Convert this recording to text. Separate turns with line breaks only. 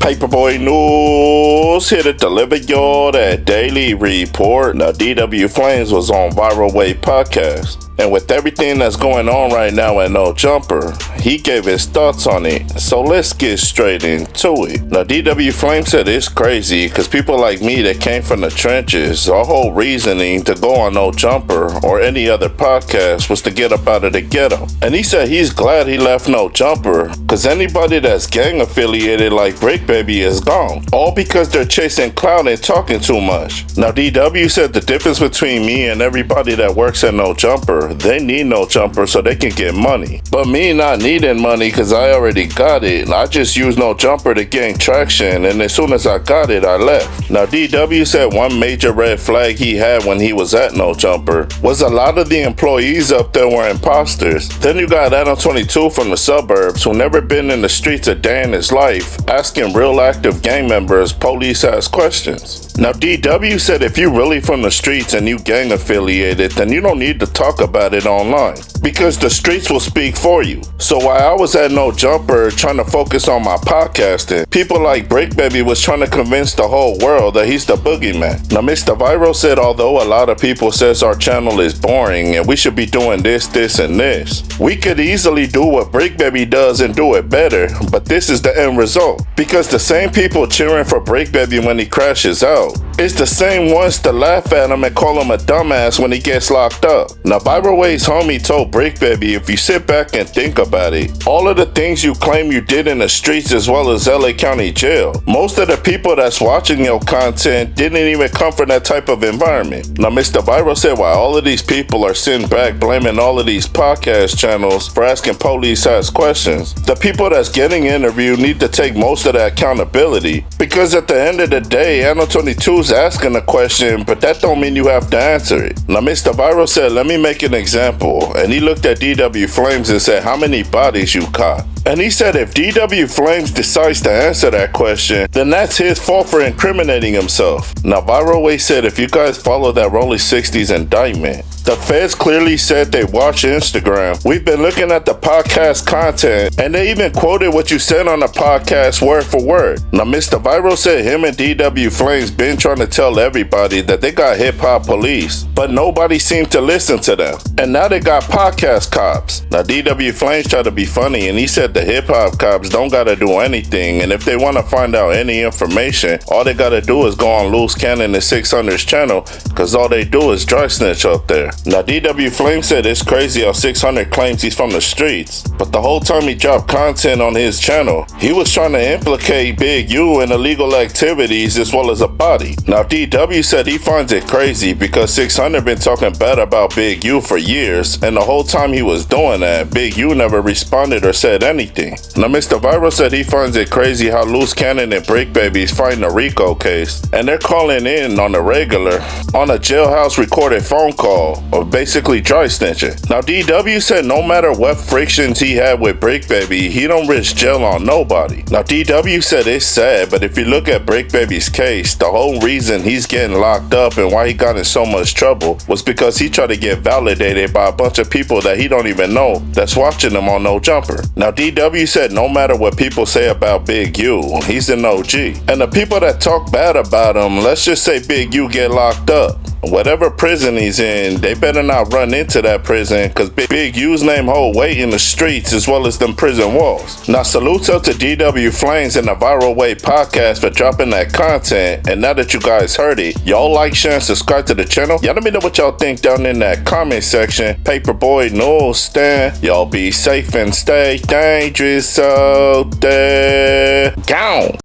Paperboy News here to deliver y'all that daily report. Now, DW Flames was on Viral Wave Podcast. And with everything that's going on right now at No Jumper, he gave his thoughts on it. So let's get straight into it. Now, DW Flame said it's crazy because people like me that came from the trenches, our whole reasoning to go on No Jumper or any other podcast was to get up out of the ghetto. And he said he's glad he left No Jumper because anybody that's gang affiliated like Brick Baby is gone. All because they're chasing clout and talking too much. Now, DW said the difference between me and everybody that works at No Jumper, they need No Jumper so they can get money. But me not needing money because I already got it, I just used No Jumper to gain traction, and as soon as I got it, I left. Now, DW said one major red flag he had when he was at No Jumper was a lot of the employees up there were imposters. Then you got Adam 22 from the suburbs who never been in the streets a day in his life, asking real active gang members police-ass questions. Now, DW said if you really from the streets and you gang affiliated, then you don't need to talk about it online because the streets will speak for you. So while I was at No Jumper trying to focus on my podcasting, people like Break Baby was trying to convince the whole world that he's the boogeyman. Now, Mr. Viral said although a lot of people says our channel is boring and we should be doing this, and this, we could easily do what Break Baby does and do it better, but this is the end result. Because the same people cheering for Break Baby when he crashes out, it's the same ones to laugh at him and call him a dumbass when he gets locked up. Now, Viral Wave's homie told Brick Baby if you sit back and think about it, all of the things you claim you did in the streets as well as LA County Jail, most of the people that's watching your content didn't even come from that type of environment. Now, Mr. Viral said while all of these people are sitting back blaming all of these podcast channels for asking police-ass questions, the people that's getting interviewed need to take most of that accountability, because at the end of the day, Anno 22's asking a question, but that don't mean you have to answer it. Now, Mr. Viral said, let me make an example, and he looked at DW Flames and said, how many bodies you caught? And he said if DW Flames decides to answer that question, then that's his fault for incriminating himself. Now, Viral Way said if you guys follow that Rolling 60s indictment, the feds clearly said they watch Instagram. We've been looking at the podcast content, and they even quoted what you said on the podcast word for word. Now, Mr. Viral said him and DW Flames been trying to tell everybody that they got hip-hop police, but nobody seemed to listen to them. And now they got podcast cops. Now, DW Flames tried to be funny, and he said the hip-hop cops don't gotta do anything, and if they want to find out any information, all they gotta do is go on Loose Cannon and 600's channel, because all they do is dry snitch up there. Now, DW Flame said it's crazy how 600 claims he's from the streets, but the whole time he dropped content on his channel, he was trying to implicate Big U in illegal activities as well as a body. Now, DW said he finds it crazy because 600 been talking bad about Big U for years, and the whole time he was doing that, Big U never responded or said anything. Now, Mr. Viral said he finds it crazy how Loose Cannon and Brick Baby is fighting a RICO case, and they're calling in on the regular on a jailhouse recorded phone call of basically dry snitching. Now, DW said no matter what frictions he had with Brick Baby, he don't risk jail on nobody. Now, DW said it's sad, but if you look at Brick Baby's case, the whole reason he's getting locked up and why he got in so much trouble was because he tried to get validated by a bunch of people that he don't even know that's watching him on No Jumper. Now, DW said no matter what people say about Big U, he's an OG. And the people that talk bad about him, let's just say Big U get locked up. Whatever prison he's in, they better not run into that prison because Big U's name hold weight in the streets as well as them prison walls. Now, salutes up to DW Flames and the Viral Way podcast for dropping that content. And now that you guys heard it, y'all like, share, and subscribe to the channel. Y'all let me know what y'all think down in that comment section. Paperboy News stand. Y'all be safe and stay dangerous out there. Gone.